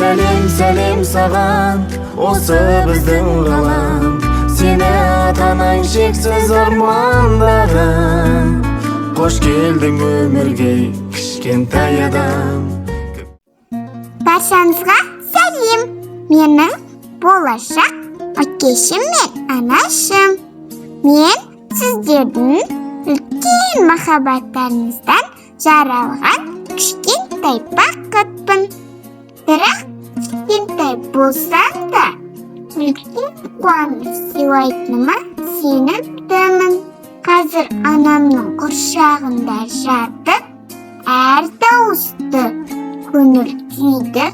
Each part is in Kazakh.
сәлем саған, осы біздің ғалам. Сені атанаң шексіз армандаған. Қош келдің өмірге, кішкентай адам. Баршаңызға сәлем. Менің болашақ әкешім мен анашым. Мен сіздердің үлкен махаббаттарыңыздан жаралған кішкентай бақытпын. Бірақ кішкентай болсам да үлкен қуаныш сыйлайтыныма сенімдімін. Қазір анамның құрсағында жатып, әр дауысты көңіл күйді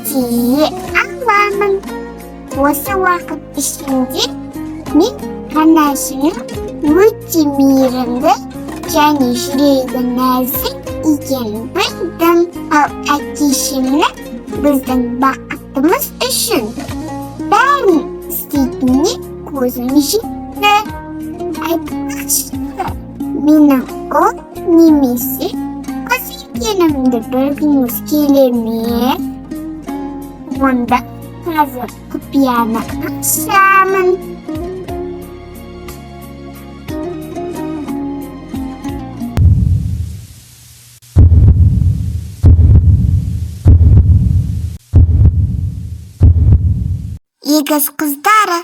сие аламын. Осы уақыт ішінде мен анашымның өте мейірімді және жүрегі нәзік екенін білдім. Ал әкешімнің біздің бақытымыз үшін бәрін істейтініне көзім жетті. Айтпақшы, менің ұл немесе қыз екенімді білгіңіз келе ме? Онда қазір құпияны ашамын. Егіз қыздары.